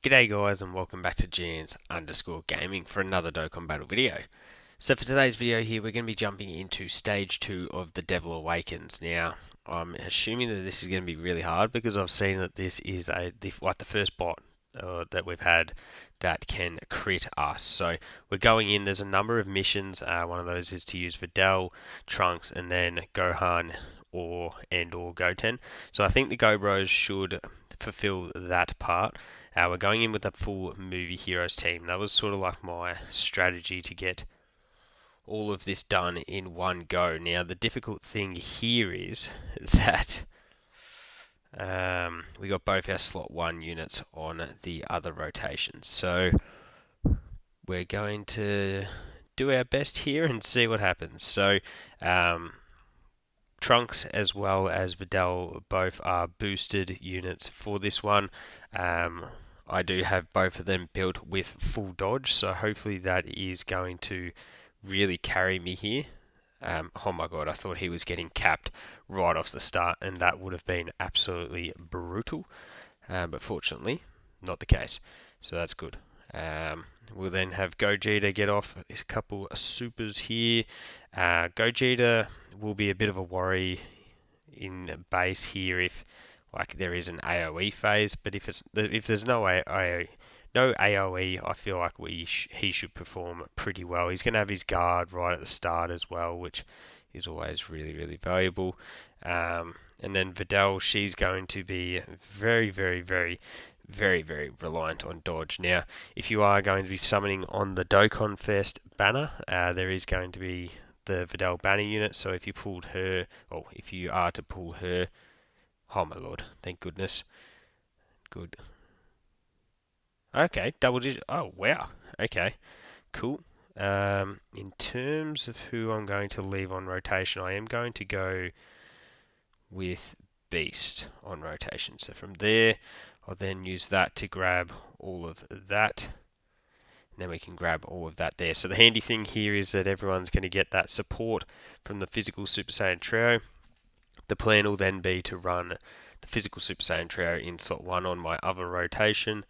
G'day guys and welcome back to GNS_gaming for another Dokkan battle video. So for today's video here we're going to be jumping into stage 2 of the Devil Awakens. Now I'm assuming that this is going to be really hard because I've seen that this is the first bot that we've had that can crit us. So we're going in, there's a number of missions, one of those is to use Videl, Trunks and then Gohan or Goten. So I think the Go Bros should fulfill that part. We're going in with a full movie heroes team. That was sort of like my strategy to get all of this done in one go. Now, the difficult thing here is that we got both our slot 1 units on the other rotations. So we're going to do our best here and see what happens. So Trunks as well as Videl both are boosted units for this one. I do have both of them built with full dodge, so hopefully that is going to really carry me here. Oh my god, I thought he was getting capped right off the start, and that would have been absolutely brutal. But fortunately, not the case, so that's good. We'll then have Gogeta get off a couple of supers here. Gogeta will be a bit of a worry in base here if like there is an AOE phase, but if there's no AOE, I feel like he should perform pretty well. He's going to have his guard right at the start as well, which is always really valuable. And then Videl, she's going to be very reliant on dodge. Now, if you are going to be summoning on the Dokkan Fest banner, there is going to be the Videl banner unit. So if you pulled her, or if you are to pull her, oh my lord, thank goodness. Good. Okay, double digit. Oh wow. Okay, cool. In terms of who I'm going to leave on rotation, I am going to go with Beast on rotation. So from there, I'll then use that to grab all of that. And then we can grab all of that there. So the handy thing here is that everyone's going to get that support from the physical Super Saiyan trio. The plan will then be to run the physical Super Saiyan trio in slot 1 on my other rotation.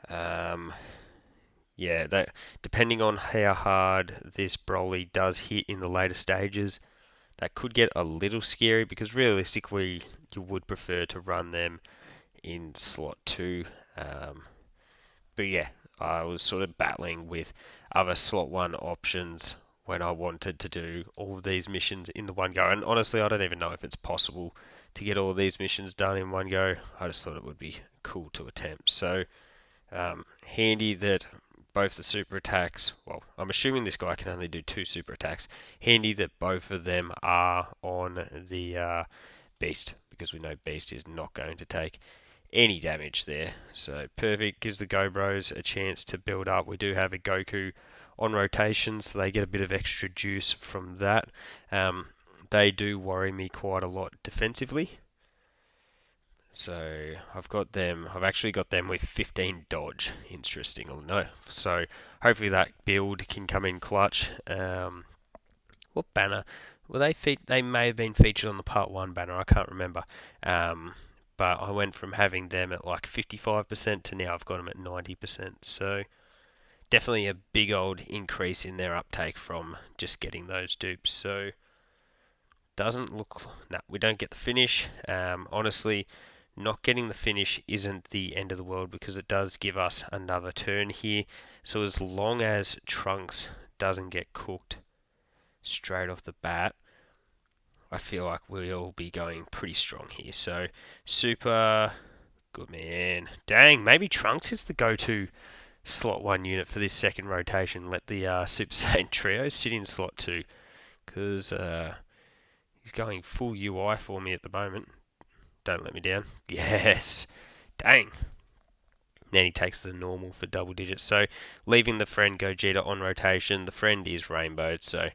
Yeah, that depending on how hard this Broly does hit in the later stages, that could get a little scary because realistically you would prefer to run them in slot 2. But yeah, I was sort of battling with other slot 1 options when I wanted to do all of these missions in the one go. And honestly, I don't even know if it's possible to get all of these missions done in one go. I just thought it would be cool to attempt. So handy that both the super attacks, well, I'm assuming this guy can only do 2 super attacks. Handy that both of them are on the Beast, because we know Beast is not going to take any damage there. So perfect, gives the Go Bros a chance to build up. We do have a Goku on rotation, so they get a bit of extra juice from that. They do worry me quite a lot defensively. So I've actually got them with 15 dodge, interesting or no. So hopefully that build can come in clutch. What banner? Well, they may have been featured on the Part 1 banner, I can't remember. But I went from having them at like 55% to now I've got them at 90%. So definitely a big old increase in their uptake from just getting those dupes. So doesn't look, no, we don't get the finish. Honestly, not getting the finish isn't the end of the world because it does give us another turn here. So as long as Trunks doesn't get cooked straight off the bat, I feel like we'll be going pretty strong here. So super good, man. Dang, maybe Trunks is the go-to slot 1 unit for this second rotation. Let the Super Saiyan trio sit in slot 2 because he's going full UI for me at the moment. Don't let me down. Yes. Dang. Then he takes the normal for double digits. So leaving the friend Gogeta on rotation. The friend is rainbowed, so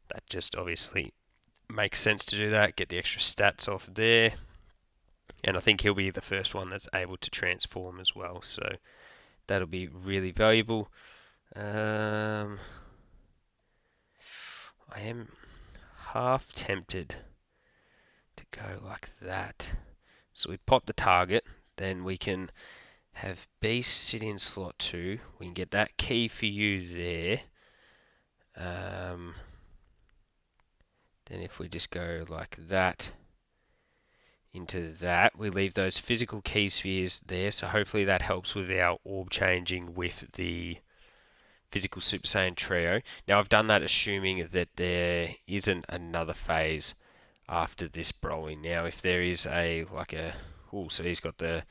that just obviously makes sense to do that. Get the extra stats off there. And I think he'll be the first one that's able to transform as well. So that'll be really valuable. I am half tempted to go like that. So we pop the target, then we can have Beast sit in slot 2. We can get that key for you there. Then if we just go like that into that, we leave those physical key spheres there, so hopefully that helps with our orb changing with the physical Super Saiyan trio. Now I've done that assuming that there isn't another phase after this Broly. Now if there is so he's got the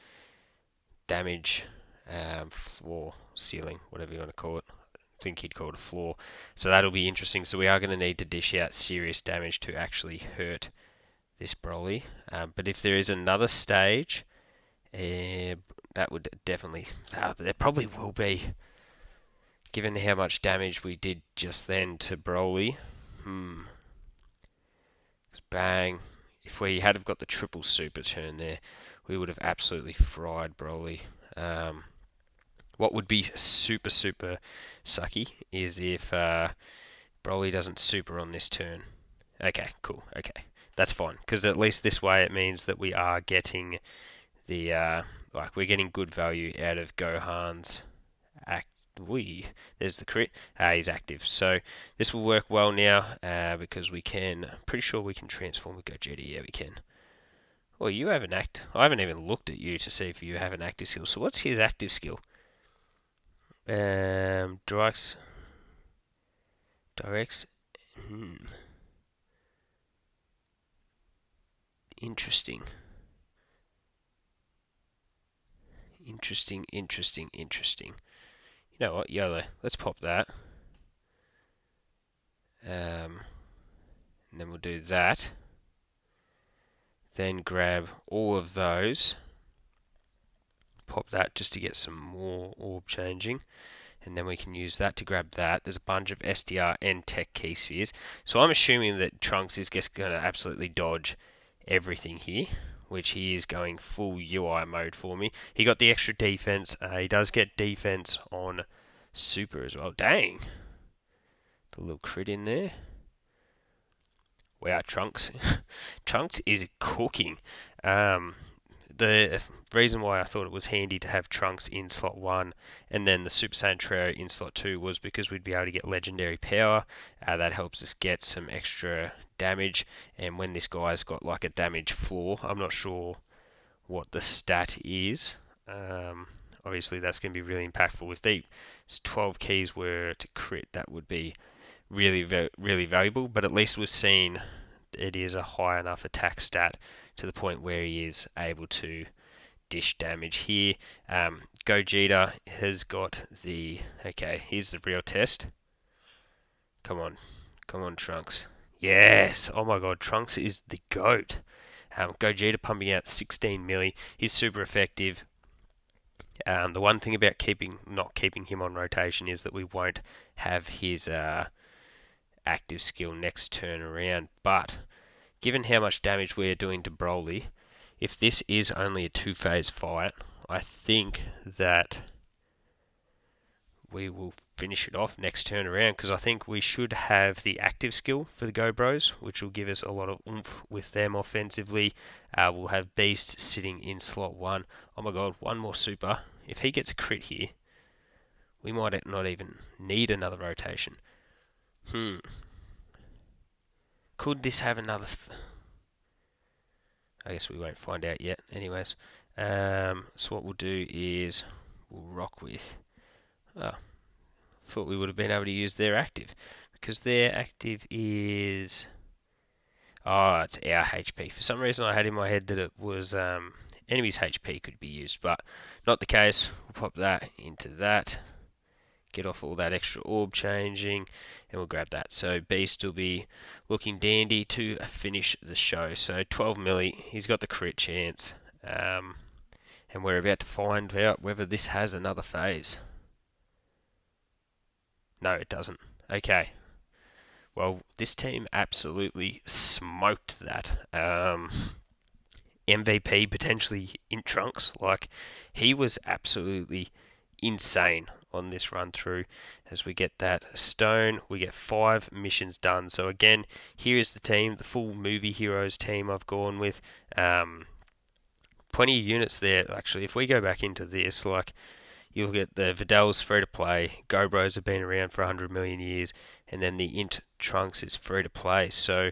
damage floor, ceiling, whatever you want to call it. I think he'd call it a floor. So that'll be interesting. So we are going to need to dish out serious damage to actually hurt this Broly. But if there is another stage, that would definitely... there probably will be. Given how much damage we did just then to Broly. Bang. If we had have got the triple super turn there, we would have absolutely fried Broly. What would be super sucky is if Broly doesn't super on this turn. Okay, cool. Okay, that's fine, because at least this way it means that we are getting the we're getting good value out of Gohan's act. There's the crit. He's active, so this will work well now because we can. Pretty sure we can transform with Gogeta. Yeah, we can. Well, you have an act. I haven't even looked at you to see if you have an active skill. So what's his active skill? Directs. Interesting. You know what? YOLO. Let's pop that. And then we'll do that. Then grab all of those. Pop that just to get some more orb changing. And then we can use that to grab that. There's a bunch of SDR and tech key spheres. So I'm assuming that Trunks is just going to absolutely dodge everything here, which he is going full UI mode for me. He got the extra defense. He does get defense on Super as well. Dang. The little crit in there. Wow, Trunks. Trunks is cooking. The reason why I thought it was handy to have Trunks in slot 1 and then the Super Saiyan trio in slot 2 was because we'd be able to get legendary power. That helps us get some extra damage, and when this guy's got like a damage floor, I'm not sure what the stat is. Obviously that's going to be really impactful. If these 12 keys were to crit, that would be really valuable, but at least we've seen it is a high enough attack stat to the point where he is able to dish damage here. Gogeta has got the... Okay, here's the real test. Come on, Trunks. Yes! Oh my god, Trunks is the GOAT. Gogeta pumping out 16 milli. He's super effective. The one thing about not keeping him on rotation is that we won't have his active skill next turn around. But given how much damage we're doing to Broly, if this is only a 2-phase fight, I think that we will finish it off next turn around, because I think we should have the active skill for the Go Bros, which will give us a lot of oomph with them offensively. We'll have Beast sitting in slot 1. Oh my god, one more super. If he gets a crit here, we might not even need another rotation. Could this have another... I guess we won't find out yet. Anyways, so what we'll do is we'll rock with... thought we would have been able to use their active, because their active is... it's our HP. For some reason I had in my head that it was enemy's HP could be used, but not the case. We'll pop that into that. Get off all that extra orb changing, and we'll grab that. So Beast will be looking dandy to finish the show. So 12 milli, he's got the crit chance, and we're about to find out whether this has another phase. No, it doesn't. Okay. Well, this team absolutely smoked that. MVP potentially in Trunks. Like, he was absolutely insane on this run through. As we get that stone, we get 5 missions done. So again, here is the team, the full movie heroes team I've gone with. plenty of units there. Actually, if we go back into this, like you'll get the Videl's free to play, Gobros have been around for 100 million years, and then the Int Trunks is free to play. So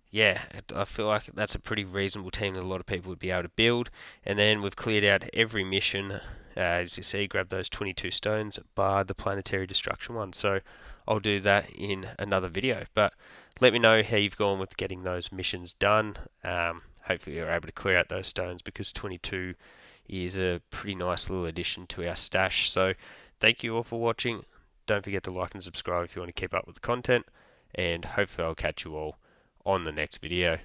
yeah, I feel like that's a pretty reasonable team that a lot of people would be able to build. And then we've cleared out every mission. As you see, grab those 22 stones, bar the planetary destruction one. So I'll do that in another video. But let me know how you've gone with getting those missions done. Hopefully you're able to clear out those stones, because 22 is a pretty nice little addition to our stash. So thank you all for watching. Don't forget to like and subscribe if you want to keep up with the content. And hopefully I'll catch you all on the next video.